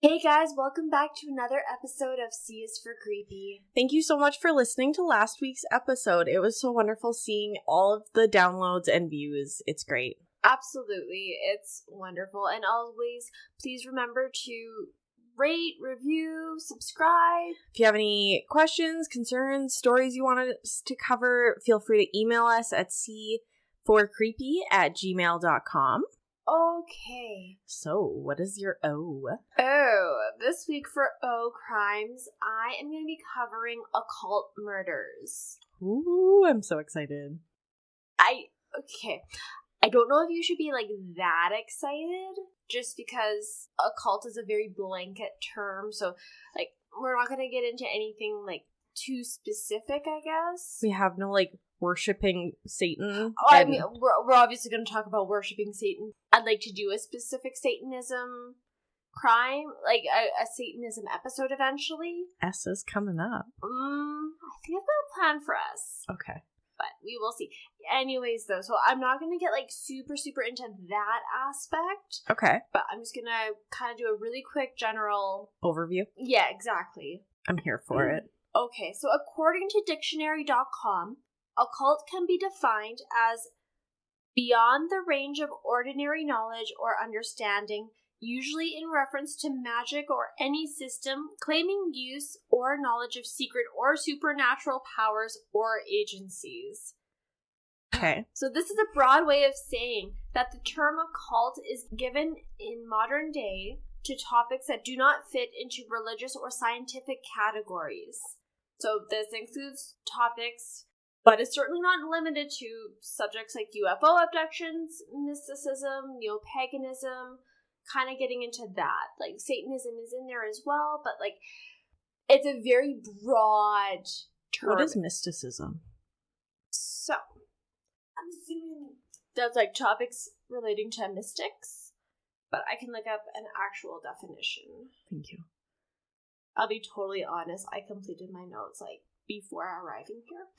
Hey guys, welcome back to another episode of C is for Creepy. Thank you so much for listening to last week's episode. It was so wonderful seeing all of the downloads and views. It's great. Absolutely, it's wonderful. And always, please remember to rate, review, subscribe. If you have any questions, concerns, stories you want us to cover, feel free to email us at c4creepy@gmail.com. Okay. So, what is your O? This week for O Crimes, I am going to be covering occult murders. Ooh, I'm so excited. I don't know if you should be that excited, just because occult is a very blanket term, so we're not going to get into anything too specific, I guess. We have no worshipping Satan. I mean, we're obviously going to talk about worshipping Satan. I'd like to do a specific Satanism crime, a Satanism episode eventually. S is coming up. I think I've got a plan for us. Okay. But we will see. Anyways, though, so I'm not going to get super into that aspect. Okay. But I'm just going to kind of do a really quick general overview. Yeah, exactly. I'm here for it. Okay, so according to dictionary.com, occult can be defined as beyond the range of ordinary knowledge or understanding, usually in reference to magic or any system claiming use or knowledge of secret or supernatural powers or agencies. Okay. So this is a broad way of saying that the term occult is given in modern day to topics that do not fit into religious or scientific categories. So this includes topics, but is certainly not limited to subjects like UFO abductions, mysticism, neo-paganism, kind of getting into that. Satanism is in there as well, but it's a very broad term. What is mysticism? So, I'm assuming that's topics relating to mystics, but I can look up an actual definition. Thank you. I'll be totally honest, I completed my notes before arriving here.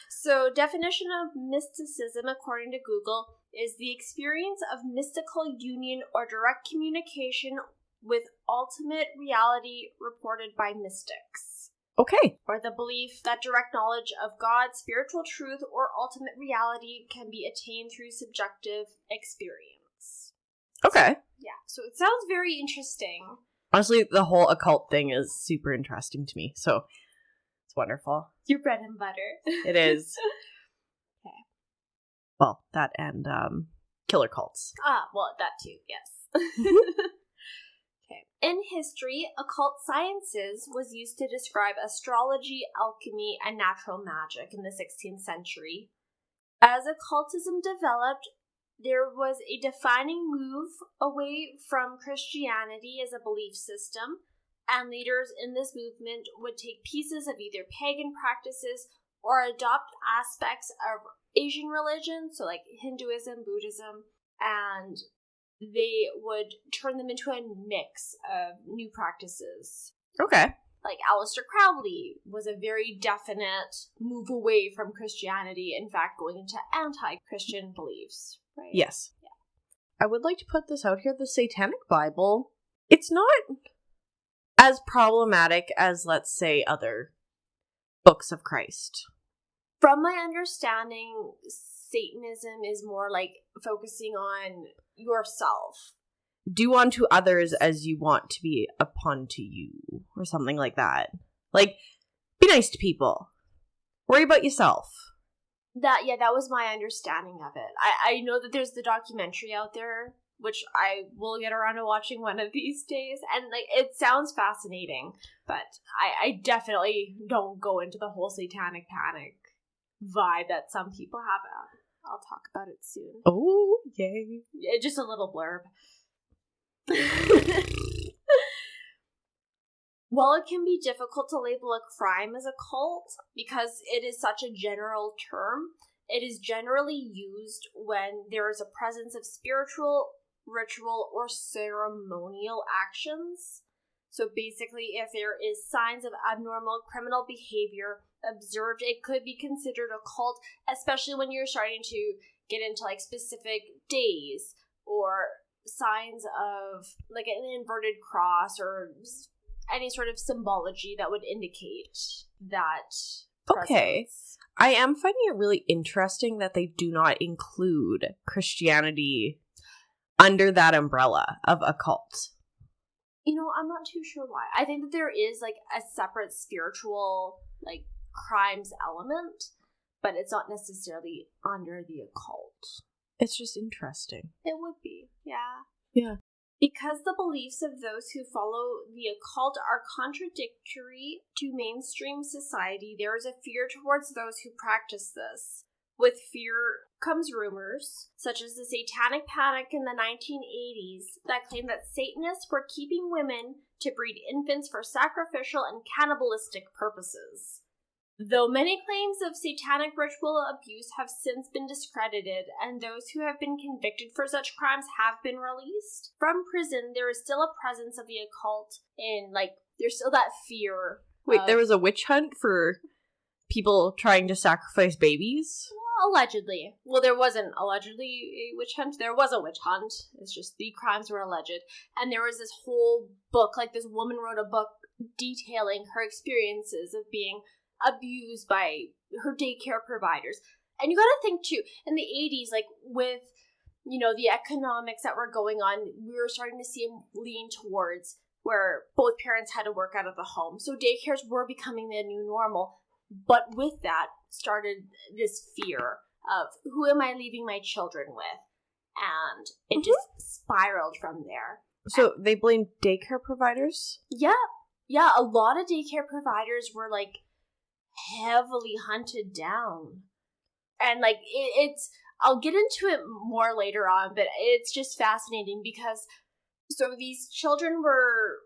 So, definition of mysticism, according to Google, is the experience of mystical union or direct communication with ultimate reality reported by mystics. Okay. Or the belief that direct knowledge of God, spiritual truth, or ultimate reality can be attained through subjective experience. Okay. Yeah, so it sounds very interesting. Honestly, the whole occult thing is super interesting to me, so it's wonderful. Your bread and butter. It is. Okay. Well, that and killer cults. Well, that too, yes. Okay. In history, occult sciences was used to describe astrology, alchemy, and natural magic in the 16th century. As occultism developed, there was a defining move away from Christianity as a belief system, and leaders in this movement would take pieces of either pagan practices or adopt aspects of Asian religion, so Hinduism, Buddhism, and they would turn them into a mix of new practices. Okay. Aleister Crowley was a very definite move away from Christianity, in fact, going into anti-Christian beliefs. Right? Yes. Yeah. I would like to put this out here. The Satanic Bible, it's not as problematic as, let's say, other books of Christ. From my understanding, Satanism is more focusing on yourself. Do unto others as you want to be upon to you, or something like that. Be nice to people. Worry about yourself. That was my understanding of it. I know that there's the documentary out there, which I will get around to watching one of these days, and it sounds fascinating, but I definitely don't go into the whole satanic panic vibe that some people have. I'll talk about it soon. Oh, yay. Yeah, just a little blurb. While it can be difficult to label a crime as a cult because it is such a general term, it is generally used when there is a presence of spiritual, ritual, or ceremonial actions. So basically, if there is signs of abnormal criminal behavior observed, it could be considered a cult, especially when you're starting to get into specific days or signs of like an inverted cross or any sort of symbology that would indicate that presence. Okay. I am finding it really interesting that they do not include Christianity under that umbrella of occult. You know, I'm not too sure why. I think that there is like a separate spiritual like crimes element, but it's not necessarily under the occult. It's just interesting. It would be, yeah. Yeah. Because the beliefs of those who follow the occult are contradictory to mainstream society, there is a fear towards those who practice this. With fear comes rumors, such as the satanic panic in the 1980s, that claimed that Satanists were keeping women to breed infants for sacrificial and cannibalistic purposes. Though many claims of satanic ritual abuse have since been discredited, and those who have been convicted for such crimes have been released from prison, there is still a presence of the occult in, like, there's still that fear. Wait, there was a witch hunt for people trying to sacrifice babies? Well, allegedly. Well, there wasn't allegedly a witch hunt. There was a witch hunt. It's just the crimes were alleged. And there was this whole book, like this woman wrote a book detailing her experiences of being abused by her daycare providers. And you gotta think too, in the 80s, like with, you know, the economics that were going on, we were starting to see them lean towards where both parents had to work out of the home. So daycares were becoming the new normal. But with that started this fear of, who am I leaving my children with? And it just spiraled from there. So they blamed daycare providers? Yeah. Yeah, a lot of daycare providers were like heavily hunted down. And like it's I'll get into it more later on, but it's just fascinating because so these children were,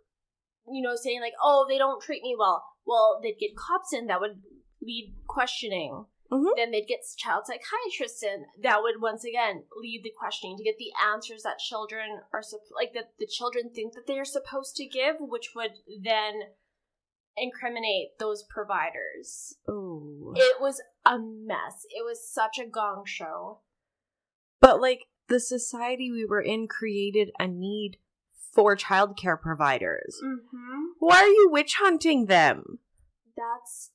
you know, saying like, oh, they don't treat me well. Well, they'd get cops in that would lead questioning. Then they'd get child psychiatrists in that would once again lead the questioning to get the answers that children are like that the children think that they are supposed to give, which would then incriminate those providers. Ooh. It was a mess. It was such a gong show. But like the society we were in created a need for childcare providers. Why are you witch hunting them? That's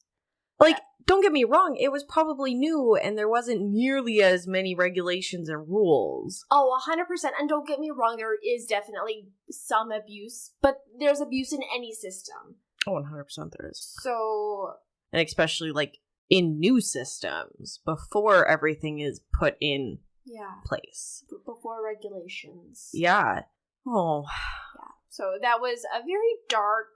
like, don't get me wrong, it was probably new and there wasn't nearly as many regulations and rules. Oh, 100%. And don't get me wrong, there is definitely some abuse, but there's abuse in any system. Oh, 100% there is. So... And especially, like, in new systems, before everything is put in place. Before regulations. Yeah. Oh. Yeah. So that was a very dark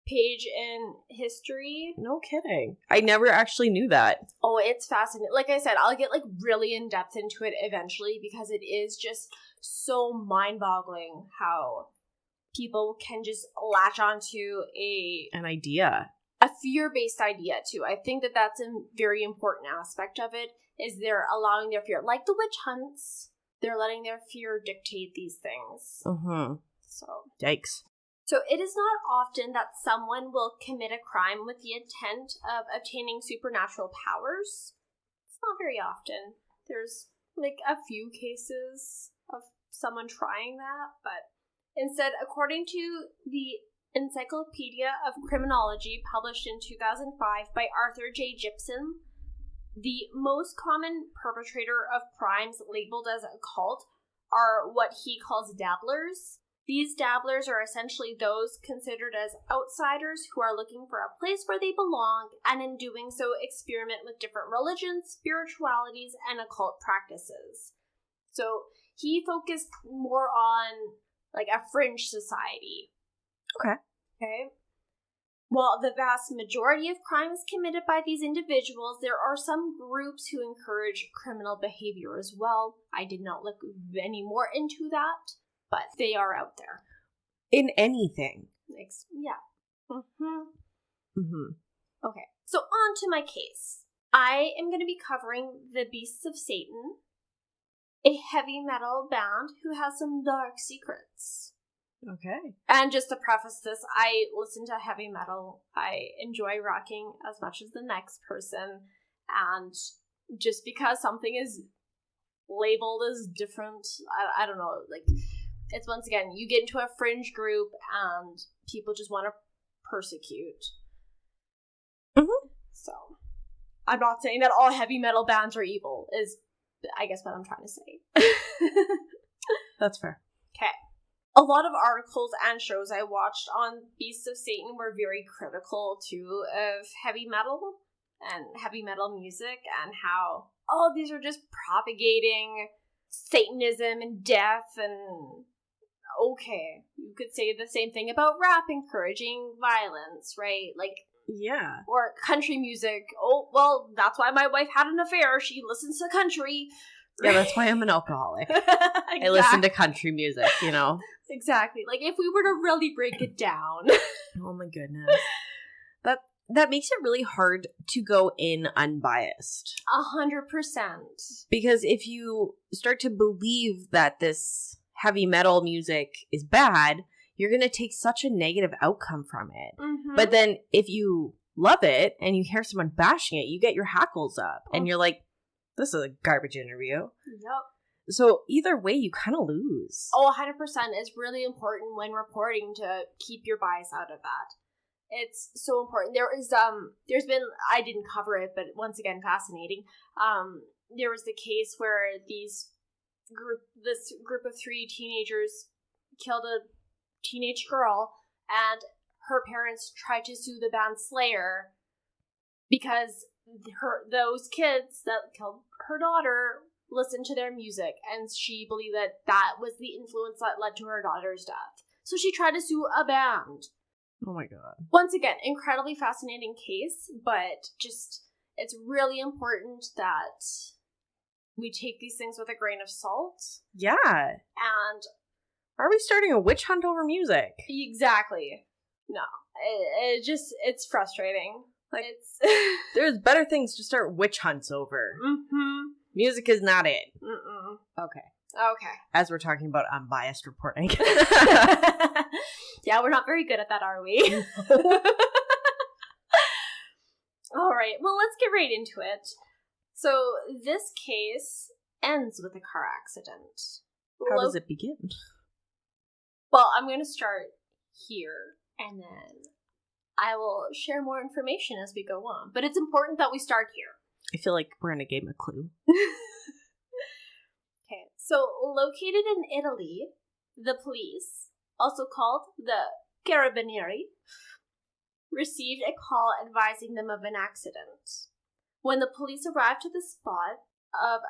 page in history. No kidding. I never actually knew that. Oh, it's fascinating. Like I said, I'll get like really in depth into it eventually because it is just so mind-boggling how people can just latch onto an idea. A fear-based idea too. I think that that's a very important aspect of it, is they're allowing their fear, like the witch hunts, they're letting their fear dictate these things. So yikes. So it is not often that someone will commit a crime with the intent of obtaining supernatural powers. It's not very often. There's like a few cases of someone trying that, but instead, according to the Encyclopedia of Criminology, published in 2005 by Arthur J. Gibson, the most common perpetrator of crimes labeled as occult are what he calls dabblers. These dabblers are essentially those considered as outsiders who are looking for a place where they belong, and in doing so experiment with different religions, spiritualities, and occult practices. So he focused more on like a fringe society. Okay. While the vast majority of crimes committed by these individuals, there are some groups who encourage criminal behavior as well. I did not look any more into that, but they are out there. In anything. Yeah. Okay, so on to my case. I am going to be covering the Beasts of Satan, a heavy metal band who has some dark secrets. Okay. And just to preface this, I listen to heavy metal. I enjoy rocking as much as the next person. And just because something is labeled as different. I don't know. Like, it's once again, you get into a fringe group and people just want to persecute. Mm-hmm. So, I'm not saying that all heavy metal bands are evil, is I guess what I'm trying to say. That's fair. Okay. A lot of articles and shows I watched on Beasts of Satan were very critical, too, of heavy metal and heavy metal music and how, oh, these are just propagating Satanism and death and, okay, you could say the same thing about rap encouraging violence, right? Like, yeah. Or country music. Oh, well, that's why my wife had an affair. She listens to country. Yeah, that's why I'm an alcoholic. Exactly. I listen to country music, you know? Exactly. Like, if we were to really break it down. Oh my goodness. That makes it really hard to go in unbiased. 100%. Because if you start to believe that this heavy metal music is bad, you're going to take such a negative outcome from it. Mm-hmm. But then if you love it and you hear someone bashing it, you get your hackles up. And you're like, this is a garbage interview. Yep. So either way, you kind of lose. Oh, 100%. It's really important when reporting to keep your bias out of that. It's so important. There's been, I didn't cover it, but once again, fascinating. There was the case where this group of 3 teenagers killed a teenage girl, and her parents tried to sue the band Slayer because those kids that killed her daughter listened to their music, and she believed that was the influence that led to her daughter's death. So she tried to sue a band. Oh my god. Once again, incredibly fascinating case, but just, it's really important that we take these things with a grain of salt. Yeah. And are we starting a witch hunt over music? Exactly. No. It's frustrating. Like, there's better things to start witch hunts over. Mm-hmm. Music is not it. Mm-mm. Okay. As we're talking about unbiased reporting. Yeah, we're not very good at that, are we? All right. Well, let's get right into it. So, this case ends with a car accident. How does it begin? Well, I'm going to start here, and then I will share more information as we go on. But it's important that we start here. I feel like we're in a game of Clue. Okay, so located in Italy, the police, also called the Carabinieri, received a call advising them of an accident. When the police arrived to the spot of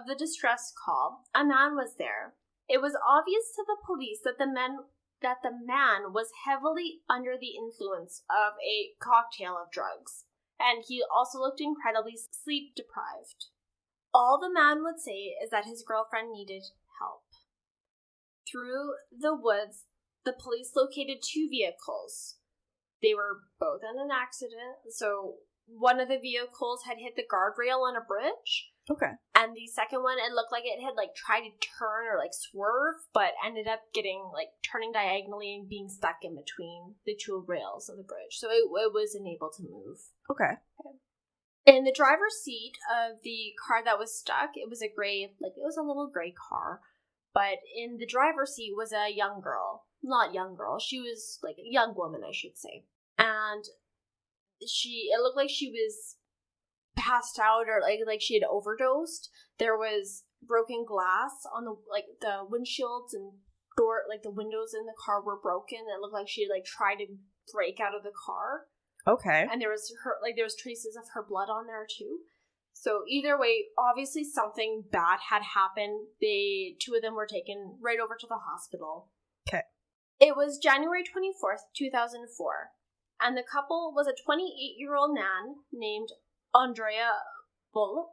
the distress call, a man was there. It was obvious to the police that the man was heavily under the influence of a cocktail of drugs, and he also looked incredibly sleep deprived. All the man would say is that his girlfriend needed help. Through the woods, the police located 2 vehicles. They were both in an accident, so one of the vehicles had hit the guardrail on a bridge. Okay. And the second one, it looked like it had tried to turn or swerve, but ended up turning diagonally and being stuck in between the 2 rails of the bridge. So it was unable to move. Okay. In the driver's seat of the car that was stuck, it was a gray, it was a little gray car. But in the driver's seat was a young girl. Not young girl. She was a young woman, I should say. And it looked like she was passed out or like she had overdosed. There was broken glass on the windshields and door, the windows in the car were broken. It looked like she had tried to break out of the car. Okay. And there was traces of her blood on there too. So either way, obviously something bad had happened. 2 of them were taken right over to the hospital. Okay. It was January 24th, 2004, and the couple was a 28-year-old man named Andrea Volpe,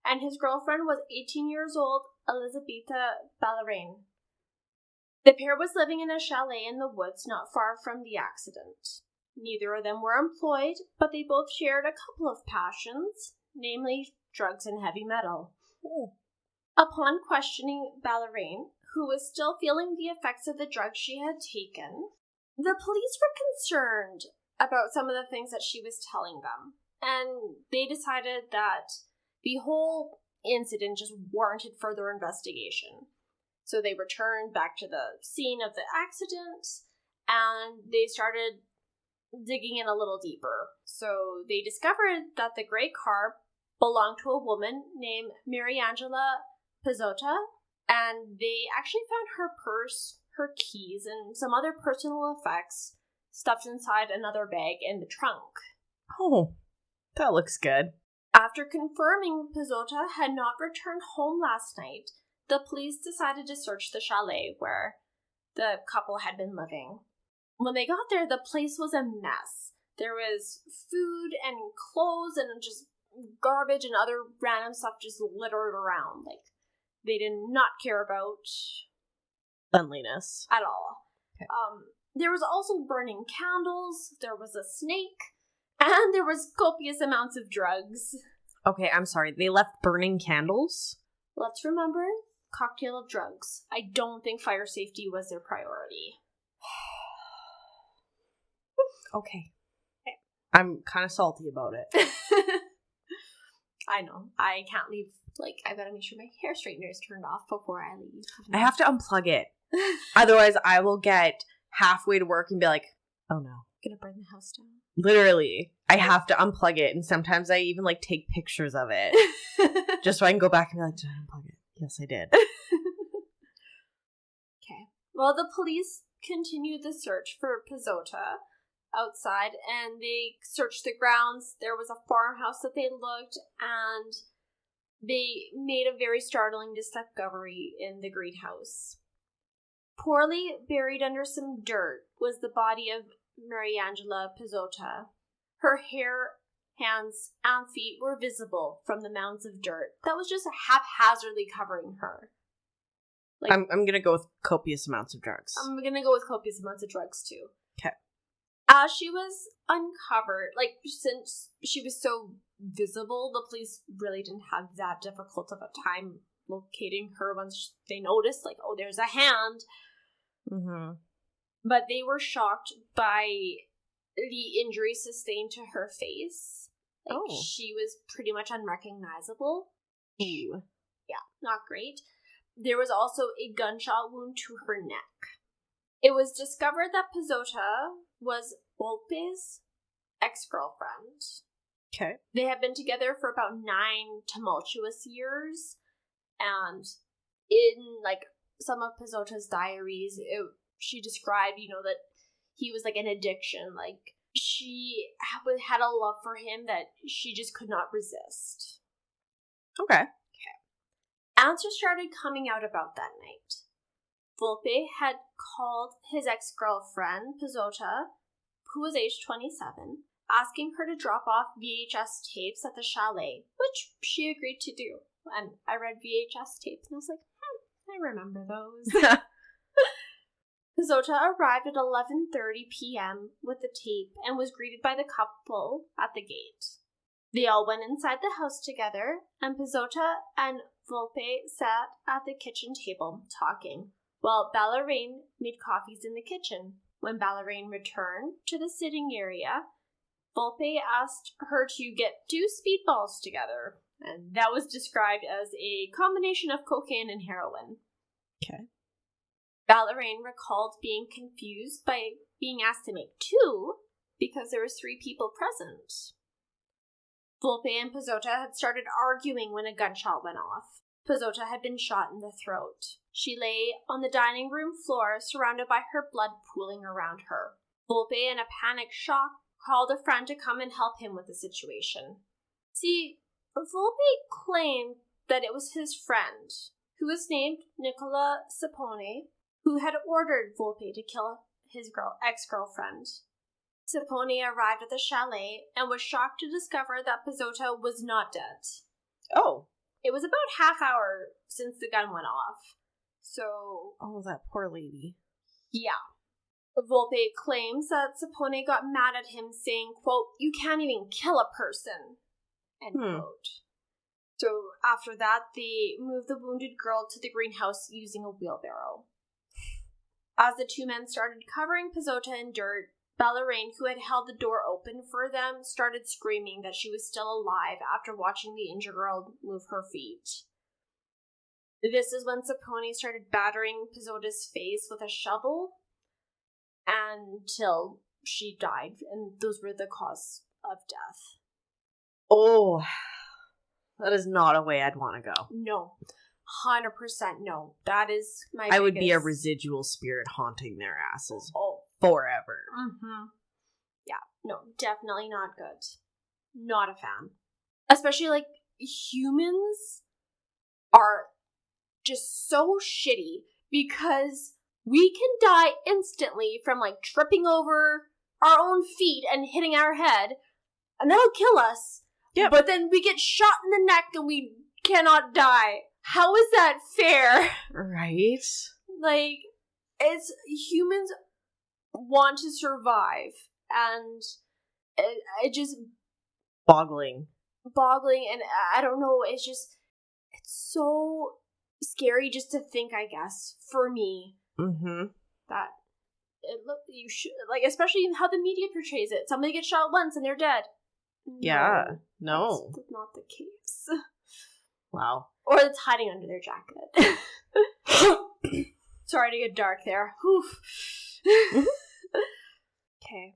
and his girlfriend was 18 years old, Elisabetta Ballerin. The pair was living in a chalet in the woods not far from the accident. Neither of them were employed, but they both shared a couple of passions, namely drugs and heavy metal. Oh. Upon questioning Ballerin, who was still feeling the effects of the drugs she had taken, the police were concerned about some of the things that she was telling them. and they decided that the whole incident just warranted further investigation. So they returned back to the scene of the accident, and they started digging in a little deeper. So they discovered that the gray car belonged to a woman named Mariangela Pizzotta, and they actually found her purse, her keys, and some other personal effects stuffed inside another bag in the trunk. Oh, that looks good. After confirming Pizzotta had not returned home last night, the police decided to search the chalet where the couple had been living. When they got there, the place was a mess. There was food and clothes and just garbage and other random stuff just littered around. Like, they did not care about cleanliness at all. Okay. There was also burning candles, there was a snake, and there was copious amounts of drugs. Okay, I'm sorry. They left burning candles? Let's remember, cocktail of drugs. I don't think fire safety was their priority. Okay. I'm kind of salty about it. I know. I can't leave. Like, I gotta make sure my hair straightener is turned off before I leave. I have to unplug it. Otherwise, I will get halfway to work and be like, oh no. Gonna burn the house down. Literally. I have to unplug it. And sometimes I even, like, take pictures of it. Just so I can go back and be like, did I unplug it? Yes, I did. Okay. Well, the police continued the search for Pizzotta outside, and they searched the grounds. There was a farmhouse that they looked, and they made a very startling discovery in the greenhouse. Poorly buried under some dirt was the body of Mariangela Pizzotta. Her hair, hands, and feet were visible from the mounds of dirt that was just haphazardly covering her. Like, I'm gonna go with copious amounts of drugs. I'm gonna go with copious amounts of drugs too. Okay. As she was uncovered, like, since she was so visible, the police really didn't have that difficult of a time locating her once they noticed, like, oh, there's a hand. Mm-hmm. But they were shocked by the injury sustained to her face. Like, she was pretty much unrecognizable. Ooh. Yeah, not great. There was also a gunshot wound to her neck. It was discovered that Pizzotta was Volpe's ex-girlfriend. Okay. They had been together for about 9 tumultuous years, and in, like, some of Pizzotta's diaries, she described, that he was like an addiction. Like, she had a love for him that she just could not resist. Okay. Answers started coming out about that night. Volpe had called his ex-girlfriend, Pizzotta, who was aged 27, asking her to drop off VHS tapes at the chalet, which she agreed to do. And I read VHS tapes, and I was like, I remember those. Pizzotta arrived at 11:30 p.m. with the tape and was greeted by the couple at the gate. They all went inside the house together, and Pizzotta and Volpe sat at the kitchen table talking, while Ballerine made coffees in the kitchen. When Ballerine returned to the sitting area, Volpe asked her to get 2 speedballs together, and that was described as a combination of cocaine and heroin. Okay. Ballerine recalled being confused by being asked to make 2 because there was 3 people present. Volpe and Pizzotta had started arguing when a gunshot went off. Pizzotta had been shot in the throat. She lay on the dining room floor, surrounded by her blood pooling around her. Volpe, in a panic shock, called a friend to come and help him with the situation. See, Volpe claimed that it was his friend, who was named Nicola Sapone, who had ordered Volpe to kill his ex-girlfriend. Sapone arrived at the chalet and was shocked to discover that Pizzotta was not dead. Oh. It was about half hour since the gun went off. So... Oh, that poor lady. Yeah. Volpe claims that Sapone got mad at him, saying, quote, "You can't even kill a person," end quote. So after that, they moved the wounded girl to the greenhouse using a wheelbarrow. As the 2 men started covering Pizzotta in dirt, Ballerine, who had held the door open for them, started screaming that she was still alive after watching the injured girl move her feet. This is when Sapone started battering Pizzotta's face with a shovel until she died, and those were the cause of death. Oh, that is not a way I'd want to go. No. 100% no. That is my I would be a residual spirit haunting their asses forever. Mm-hmm. Yeah, no, definitely not good. Not a fan. Especially, like, humans are just so shitty because we can die instantly from, like, tripping over our own feet and hitting our head, and that'll kill us. Yeah. But then we get shot in the neck and we cannot die. How is that fair? Right? Like, it's humans want to survive, and it just boggling, and I don't know. It's so scary just to think. I guess for me, that you should like, especially how the media portrays it. Somebody gets shot once and they're dead. Yeah, no, that's not the case. Wow. Or it's hiding under their jacket. Sorry to get dark there. Okay.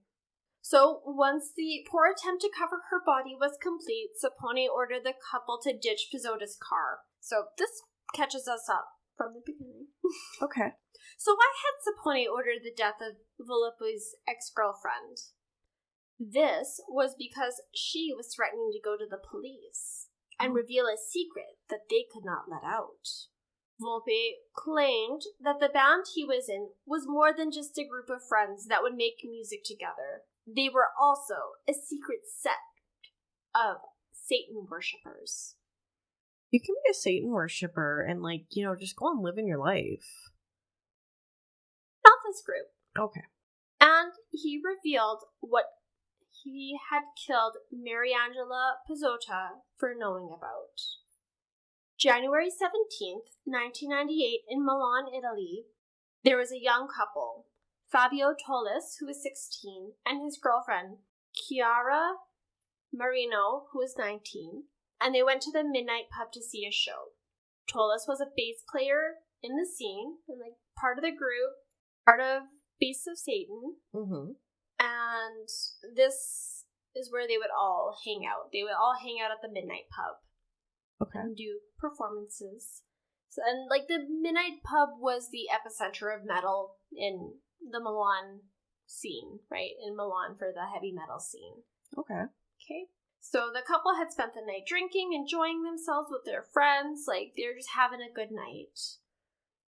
So, once the poor attempt to cover her body was complete, Sapone ordered the couple to ditch Pizzotta's car. So, this catches us up from the beginning. Okay. So, why had Sapone ordered the death of Volpe's ex-girlfriend? This was because she was threatening to go to the police and reveal a secret that they could not let out. Volpe claimed that the band he was in was more than just a group of friends that would make music together. They were also a secret sect of Satan worshippers. You can be a Satan worshipper and, like, you know, just go on living your life. Not this group. Okay. And he revealed what he had killed Mariangela Pizzotta for knowing about. January 17th, 1998, in Milan, Italy, there was a young couple, Fabio Tolis, who was 16, and his girlfriend, Chiara Marino, who was 19, and they went to the Midnight Pub to see a show. Tolis was a bass player in the scene, and, like, part of the group, part of Beasts of Satan, and this is where they would all hang out. They would all hang out at the Midnight Pub. Okay. And do performances. So, and, like, the Midnight Pub was the epicenter of metal in the Milan scene, right? In Milan for the heavy metal scene. Okay. So the couple had spent the night drinking, enjoying themselves with their friends. Like, they're just having a good night.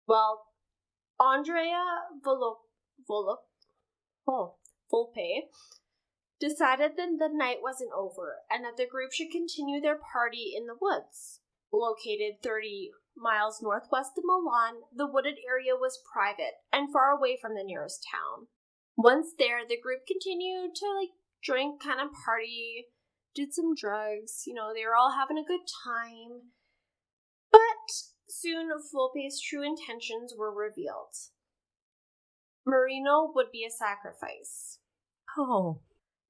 Well, Andrea Volpe decided that the night wasn't over and that the group should continue their party in the woods. Located 30 miles northwest of Milan, the wooded area was private and far away from the nearest town. Once there, the group continued to, like, drink, kind of party, did some drugs, you know, they were all having a good time. But soon Volpe's true intentions were revealed. Marino would be a sacrifice. Oh.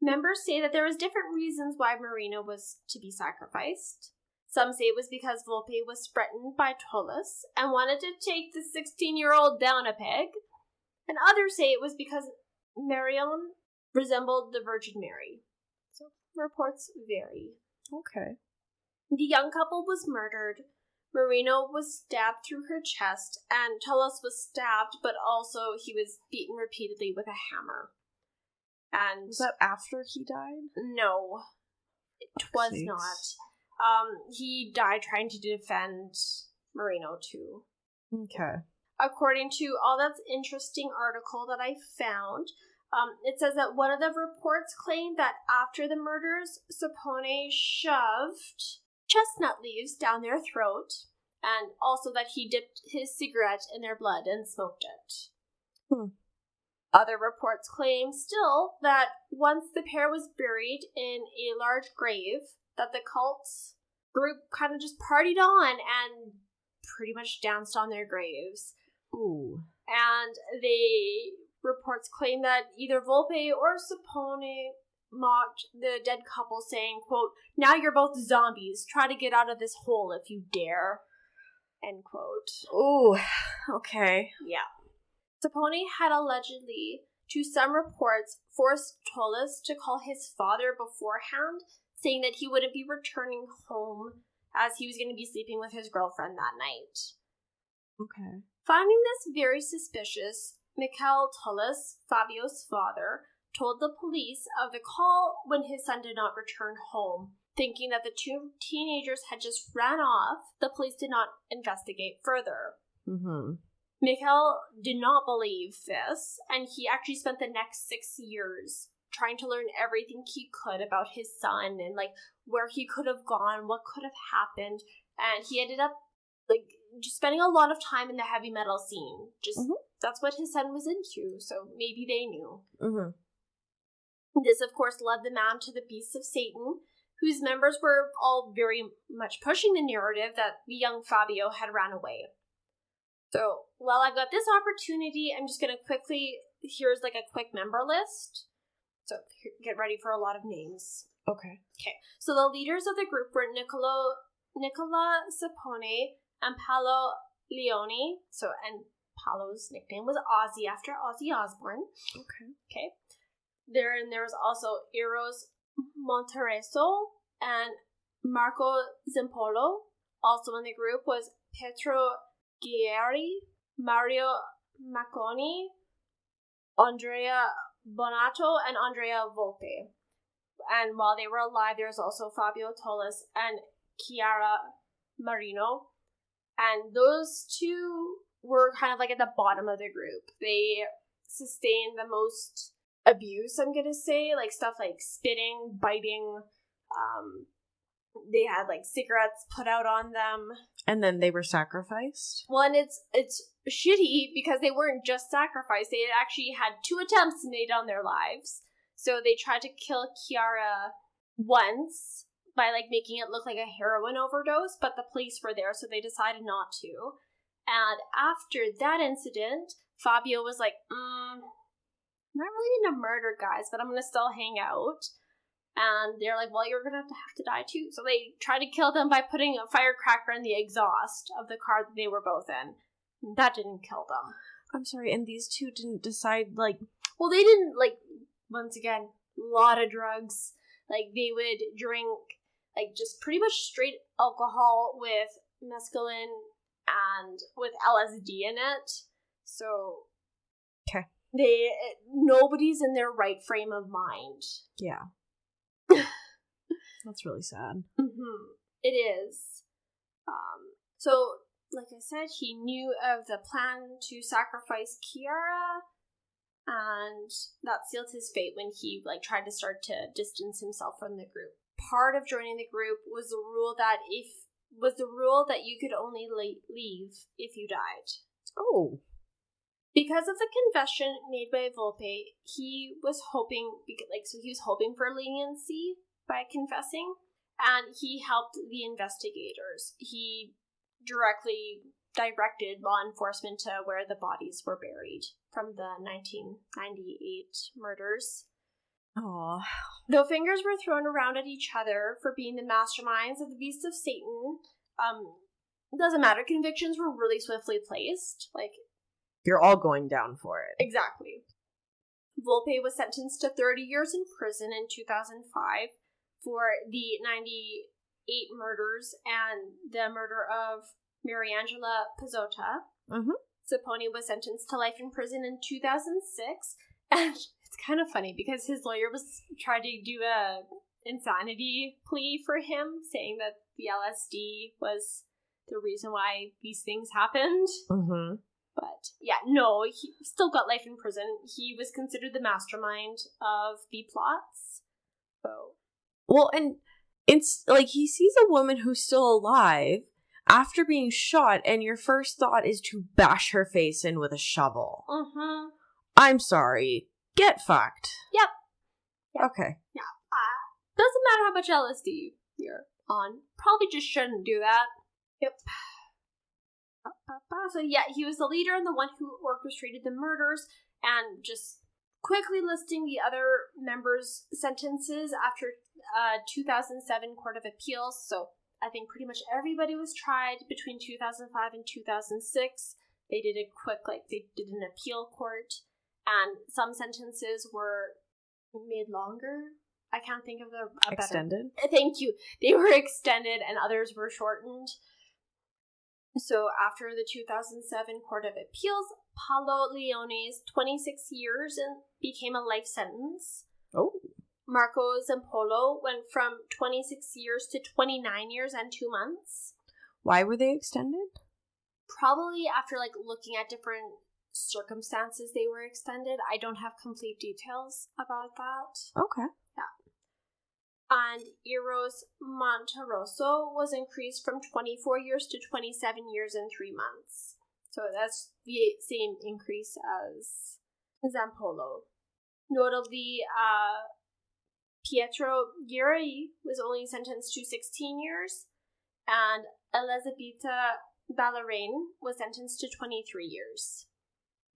Members say that there was different reasons why Marino was to be sacrificed. Some say it was because Volpe was threatened by Tolis and wanted to take the 16-year-old down a peg. And others say it was because Marion resembled the Virgin Mary. So reports vary. Okay. The young couple was murdered. Marino was stabbed through her chest, and Tolis was stabbed, but also he was beaten repeatedly with a hammer. And was that after he died? No, it was not. He died trying to defend Marino too. Okay. According to All That's Interesting article that I found, it says that one of the reports claimed that after the murders, Sapone shoved chestnut leaves down their throat, and also that he dipped his cigarette in their blood and smoked it. Other reports claim still that once the pair was buried in a large grave, that the cult group kind of just partied on and pretty much danced on their graves. Ooh. And they reports claim that either Volpe or Sapone mocked the dead couple, saying, quote, "Now you're both zombies. Try to get out of this hole if you dare." End quote. Ooh, okay. Yeah. Sapone had allegedly, to some reports, forced Tolis to call his father beforehand, saying that he wouldn't be returning home as he was going to be sleeping with his girlfriend that night. Okay. Finding this very suspicious, Mikhail Tolis, Fabio's father, told the police of the call when his son did not return home. Thinking that the two teenagers had just ran off, the police did not investigate further. Mm-hmm. Mikhail did not believe this, and he actually spent the next 6 years trying to learn everything he could about his son and, like, where he could have gone, what could have happened, and he ended up, like, just spending a lot of time in the heavy metal scene. Just, That's what his son was into, so maybe they knew. Mm-hmm. This, of course, led the man to the Beasts of Satan, whose members were all very much pushing the narrative that the young Fabio had ran away. So, while I've got this opportunity, I'm just going to quickly, here's like a quick member list. So, get ready for a lot of names. Okay. So, the leaders of the group were Nicola Sapone and Paolo Leone. And Paolo's nickname was Ozzy after Ozzy Osbourne. Okay. There was also Eros Montereso and Marco Zimpolo. Also in the group was Pietro Ghieri, Mario Macconi, Andrea Bonato, and Andrea Volpe. And while they were alive, there was also Fabio Tolis and Chiara Marino. And those two were kind of like at the bottom of the group. They sustained the most abuse, I'm gonna say, like stuff like spitting, biting. They had like cigarettes put out on them, and then they were sacrificed. Well, and it's shitty because they weren't just sacrificed; they had actually had 2 attempts made on their lives. So they tried to kill Chiara once by like making it look like a heroin overdose, but the police were there, so they decided not to. And after that incident, Fabio was like, not really into murder, guys, but I'm gonna still hang out. And they're like, well, you're gonna have to die too. So they tried to kill them by putting a firecracker in the exhaust of the car that they were both in. That didn't kill them. I'm sorry, and these two didn't decide, like... Well, they didn't, like, once again, a lot of drugs. Like, they would drink, like, just pretty much straight alcohol with mescaline and with LSD in it. So... Okay. Nobody's in their right frame of mind. Yeah. That's really sad. It is. So, like I said, he knew of the plan to sacrifice Chiara, and that sealed his fate when he tried to start to distance himself from the group. Part of joining the group was the rule that you could only leave if you died. Oh. Because of the confession made by Volpe, he was hoping for leniency by confessing, and he helped the investigators. He directly directed law enforcement to where the bodies were buried from the 1998 murders. Aww. Though fingers were thrown around at each other for being the masterminds of the Beasts of Satan, it doesn't matter. Convictions were really swiftly placed. You're all going down for it. Exactly. Volpe was sentenced to 30 years in prison in 2005 for the 98 murders and the murder of Mariangela Pizzotta. Sapone was sentenced to life in prison in 2006. And it's kind of funny because his lawyer was trying to do a insanity plea for him, saying that the LSD was the reason why these things happened. But, yeah, no, he still got life in prison. He was considered the mastermind of the plots. So. Well, and it's like he sees a woman who's still alive after being shot, and your first thought is to bash her face in with a shovel. I'm sorry. Get fucked. Yep. Okay. Yeah. Doesn't matter how much LSD you're on. Probably just shouldn't do that. Yep. So yeah, he was the leader and the one who orchestrated the murders, and just quickly listing the other members' sentences after 2007 Court of Appeals. So I think pretty much everybody was tried between 2005 and 2006. They did a quick, they did an appeal court, and some sentences were made longer. I can't think of a extended. Better. Thank you. They were extended, and others were shortened. So after the 2007 Court of Appeals, Paolo Leone's 26 years became a life sentence. Oh. Marco Zampolo went from 26 years to 29 years and 2 months. Why were they extended? Probably after looking at different circumstances they were extended. I don't have complete details about that. Okay. Yeah. And Eros Monterosso was increased from 24 years to 27 years and 3 months. So that's the same increase as Zampolo. Notably, Pietro Ghirei was only sentenced to 16 years, and Elisabetta Ballerine was sentenced to 23 years.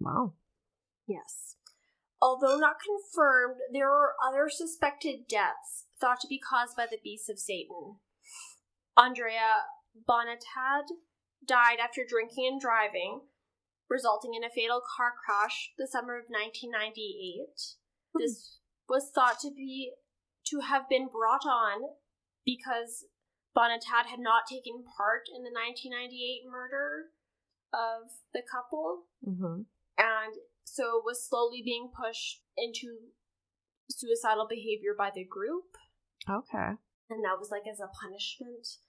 Wow. Yes. Although not confirmed, there were other suspected deaths thought to be caused by the beasts of Satan. Andrea Bonatad died after drinking and driving, resulting in a fatal car crash the summer of 1998. This was thought to have been brought on because Bonatad had not taken part in the 1998 murder of the couple, and so was slowly being pushed into suicidal behavior by the group. Okay. And that was as a punishment.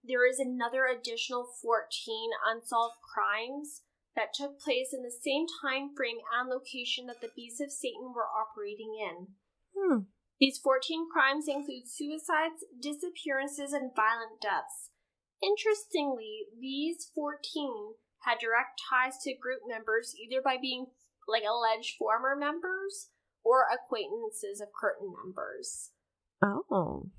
There is another additional 14 unsolved crimes that took place in the same time frame and location that the Beasts of Satan were operating in. These 14 crimes include suicides, disappearances, and violent deaths. Interestingly, these 14 had direct ties to group members, either by being alleged former members or acquaintances of Kourtney members. Oh.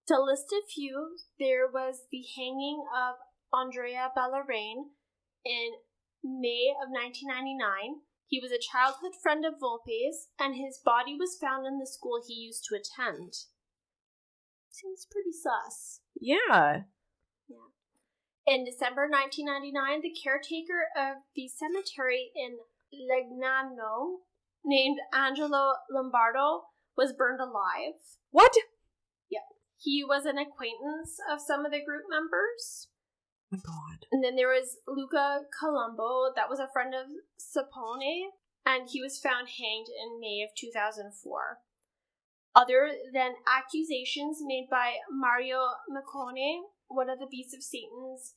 To list a few, there was the hanging of Andrea Ballerine in May of 1999. He was a childhood friend of Volpe's, and his body was found in the school he used to attend. Seems pretty sus. Yeah. In December 1999, the caretaker of the cemetery in Legnano, named Angelo Lombardo, was burned alive. What? Yeah. He was an acquaintance of some of the group members. Oh my God. And then there was Luca Colombo, that was a friend of Sapone, and he was found hanged in May of 2004. Other than accusations made by Mario Maccone, one of the Beasts of Satan's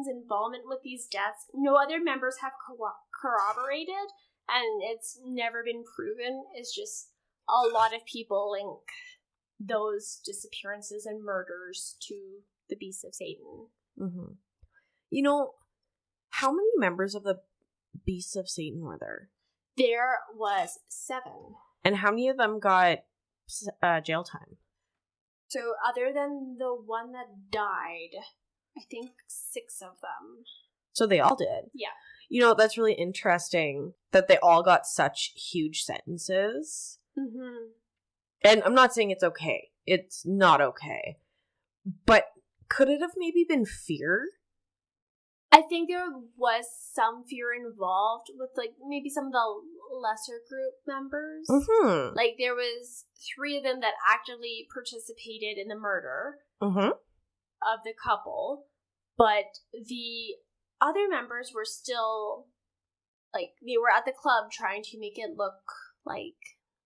involvement with these deaths, no other members have corroborated, and it's never been proven. It's just a lot of people link those disappearances and murders to the Beasts of Satan. You know, how many members of the Beasts of Satan were there? There was 7. And how many of them got jail time? So other than the one that died, I think 6 of them. So they all did? Yeah. You know, that's really interesting that they all got such huge sentences. And I'm not saying it's okay. It's not okay. But could it have maybe been fear? I think there was some fear involved with maybe some of the lesser group members. There was 3 of them that actively participated in the murder of the couple, but the other members were still they were at the club trying to make it look like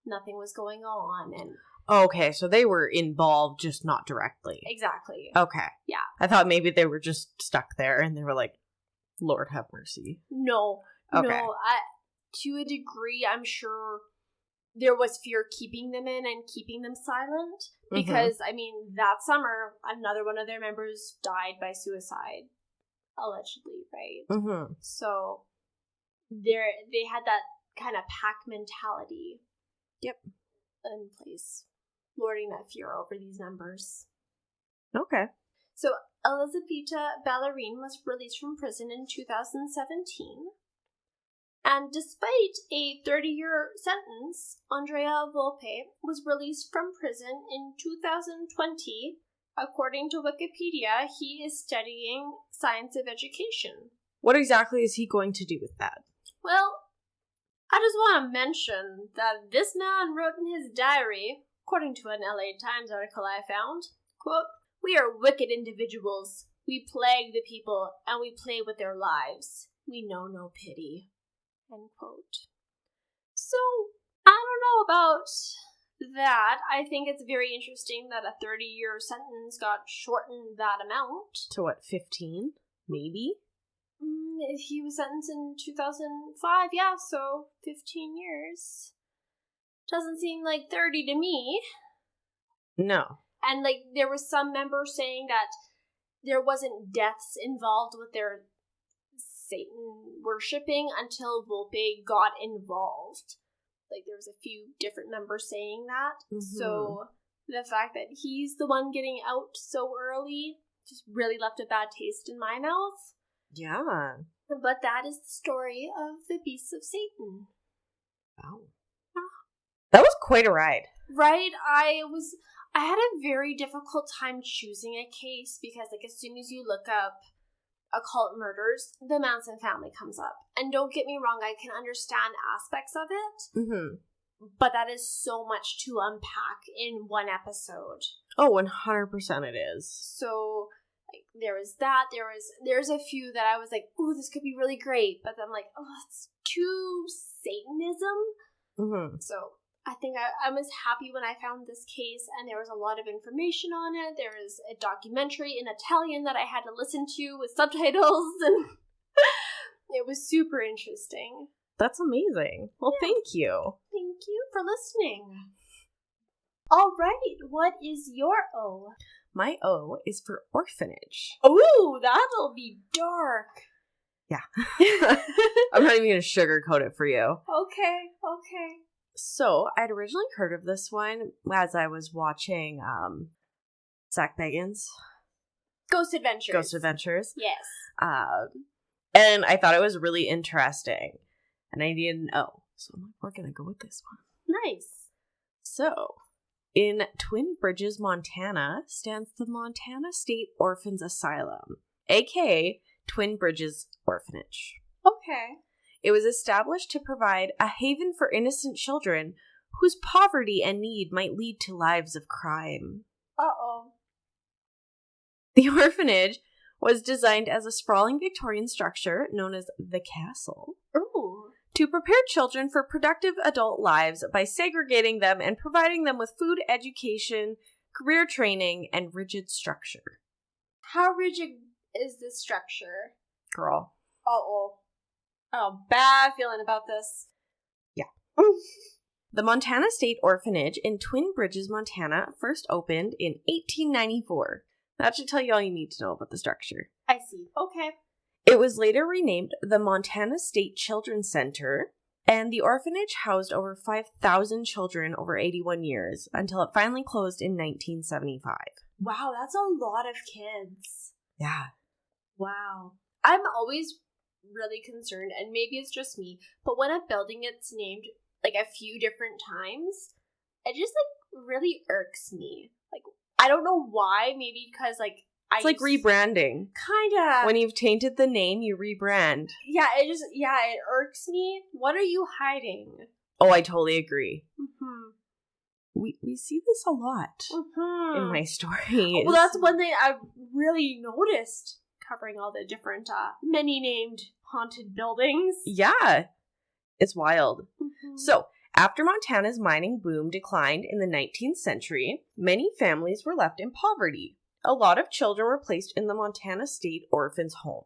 nothing was going on. And okay, so they were involved, just not directly. Exactly. Okay. Yeah. I thought maybe they were just stuck there and they were like, Lord have mercy. No. Okay. No. To a degree, I'm sure there was fear keeping them in and keeping them silent. Because, that summer, another one of their members died by suicide. Allegedly, right? So, they had that kind of pack mentality. Yep. In place. Lording that fear over these members. Okay. So Elizabeta Ballerine was released from prison in 2017. And despite a 30-year sentence, Andrea Volpe was released from prison in 2020. According to Wikipedia, he is studying science of education. What exactly is he going to do with that? Well, I just want to mention that this man wrote in his diary, according to an LA Times article I found, quote, "We are wicked individuals. We plague the people, and we play with their lives. We know no pity." End quote. So, I don't know about that. I think it's very interesting that a 30-year sentence got shortened that amount. To what, 15? Maybe? He was sentenced in 2005, yeah, so 15 years. Doesn't seem like 30 to me. No. And, like, there was some members saying that there wasn't deaths involved with their Satan worshipping until Volpe got involved. Like, there was a few different members saying that. Mm-hmm. So, the fact that he's the one getting out so early just really left a bad taste in my mouth. Yeah. But that is the story of the Beasts of Satan. Wow. That was quite a ride. Right? I had a very difficult time choosing a case because, like, as soon as you look up occult murders, the Manson family comes up. And don't get me wrong, I can understand aspects of it. Mm-hmm. But that is so much to unpack in one episode. Oh, 100% it is. So, like, there was that. There's a few that I was like, ooh, this could be really great. But then, like, oh, it's too Satanism. Mm-hmm. So, I think I was happy when I found this case, and there was a lot of information on it. There was a documentary in Italian that I had to listen to with subtitles, and it was super interesting. That's amazing. Well, yeah. Thank you. Thank you for listening. All right, what is your O? My O is for orphanage. Ooh, that'll be dark. Yeah. I'm not even going to sugarcoat it for you. Okay. So, I'd originally heard of this one as I was watching Zach Bagans' Ghost Adventures. Yes. And I thought it was really interesting. And I didn't know. So I'm like, we're going to go with this one. Nice. So, in Twin Bridges, Montana, stands the Montana State Orphans Asylum, aka Twin Bridges Orphanage. Okay. It was established to provide a haven for innocent children whose poverty and need might lead to lives of crime. Uh-oh. The orphanage was designed as a sprawling Victorian structure known as the Castle. Ooh. To prepare children for productive adult lives by segregating them and providing them with food, education, career training, and rigid structure. How rigid is this structure? Girl. Uh-oh. Oh, bad feeling about this. Yeah. The Montana State Orphanage in Twin Bridges, Montana, first opened in 1894. That should tell you all you need to know about the structure. I see. Okay. It was later renamed the Montana State Children's Center, and the orphanage housed over 5,000 children over 81 years until it finally closed in 1975. Wow, that's a lot of kids. Yeah. Wow. I'm always really concerned, and maybe it's just me, but when a building gets named like a few different times, it just like really irks me. Like, I don't know why. Maybe because like it's like rebranding. Kinda. When you've tainted the name, you rebrand. Yeah, it irks me. What are you hiding? Oh, I totally agree. Mm-hmm. We see this a lot in my stories. Well, that's one thing I really noticed covering all the different many named haunted buildings. Yeah, it's wild. Mm-hmm. So, after Montana's mining boom declined in the 19th century, many families were left in poverty. A lot of children were placed in the Montana State Orphans' Home.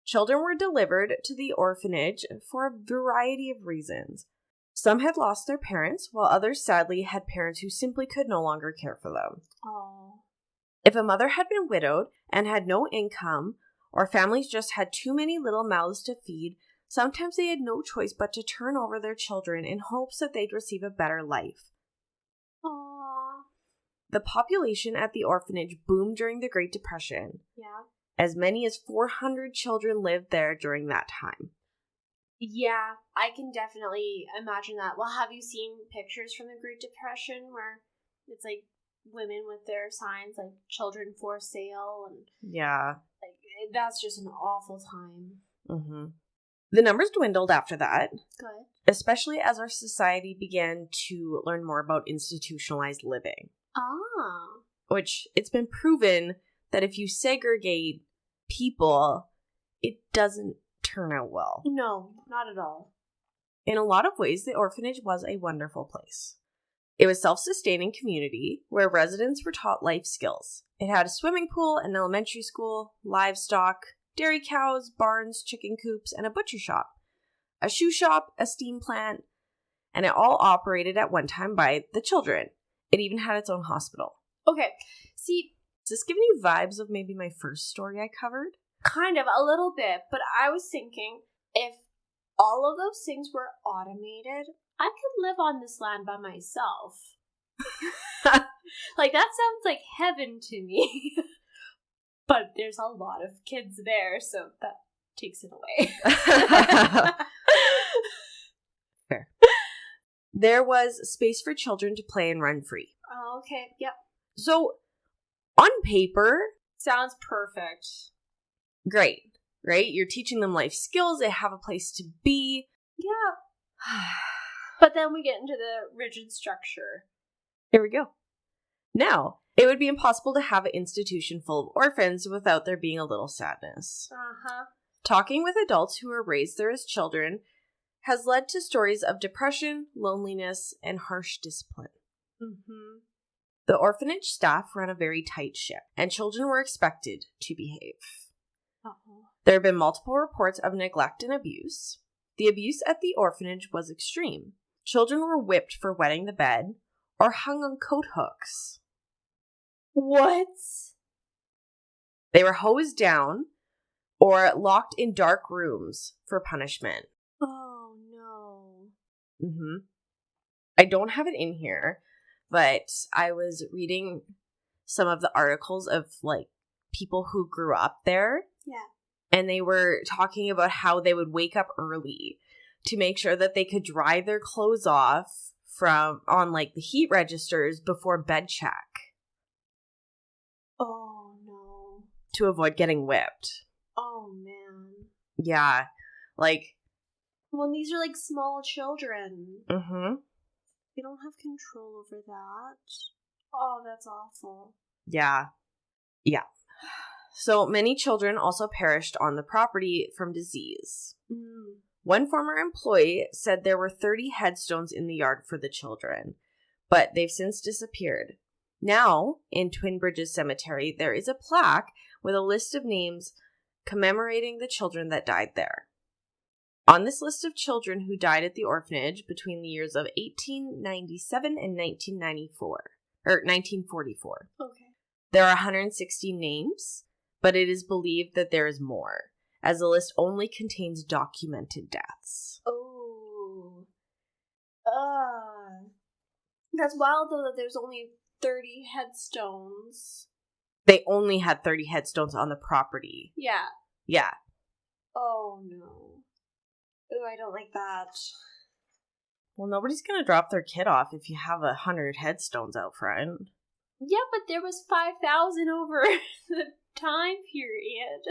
Children were delivered to the orphanage for a variety of reasons. Some had lost their parents, while others sadly had parents who simply could no longer care for them. Aww. If a mother had been widowed and had no income, or families just had too many little mouths to feed, sometimes they had no choice but to turn over their children in hopes that they'd receive a better life. Aww. The population at the orphanage boomed during the Great Depression. Yeah. As many as 400 children lived there during that time. Yeah, I can definitely imagine that. Well, have you seen pictures from the Great Depression where it's like women with their signs like children for sale? And yeah. Like, that's just an awful time. Mm-hmm. The numbers dwindled after that. Good. Especially as our society began to learn more about institutionalized living. Ah. Which, it's been proven that if you segregate people, it doesn't turn out well. No, not at all. In a lot of ways, the orphanage was a wonderful place. It was a self-sustaining community where residents were taught life skills. It had a swimming pool, an elementary school, livestock, dairy cows, barns, chicken coops, and a butcher shop. A shoe shop, a steam plant, and it all operated at one time by the children. It even had its own hospital. Okay, see, is this giving you vibes of maybe my first story I covered? Kind of, a little bit, but I was thinking, if all of those things were automated, I could live on this land by myself. Like, that sounds like heaven to me. But there's a lot of kids there, so that takes it away. Fair. There was space for children to play and run free. Oh, okay, yep. So, on paper... sounds perfect. Great, right? You're teaching them life skills, they have a place to be. Yeah. But then we get into the rigid structure. Here we go. Now, it would be impossible to have an institution full of orphans without there being a little sadness. Uh-huh. Talking with adults who were raised there as children has led to stories of depression, loneliness, and harsh discipline. Mm-hmm. The orphanage staff ran a very tight ship, and children were expected to behave. Uh-huh. There have been multiple reports of neglect and abuse. The abuse at the orphanage was extreme. Children were whipped for wetting the bed or hung on coat hooks. What? They were hosed down or locked in dark rooms for punishment. Oh, no. Mm-hmm. I don't have it in here, but I was reading some of the articles of, like, people who grew up there. Yeah. And they were talking about how they would wake up early to make sure that they could dry their clothes off on like the heat registers before bed check. Oh, no. To avoid getting whipped. Oh, man. Yeah. Like. Well, these are like small children. Mm-hmm. They don't have control over that. Oh, that's awful. Yeah. Yeah. So many children also perished on the property from disease. Mm. One former employee said there were 30 headstones in the yard for the children, but they've since disappeared. Now, in Twin Bridges Cemetery, there is a plaque with a list of names commemorating the children that died there. On this list of children who died at the orphanage between the years of 1897 and 1944. Okay. There are 116 names, but it is believed that there is more, as the list only contains documented deaths. Oh. That's wild, though, that there's only 30 headstones. They only had 30 headstones on the property. Yeah. Yeah. Oh, no. Oh, I don't like that. Well, nobody's gonna drop their kid off if you have 100 headstones out front. Yeah, but there was 5,000 over the time period.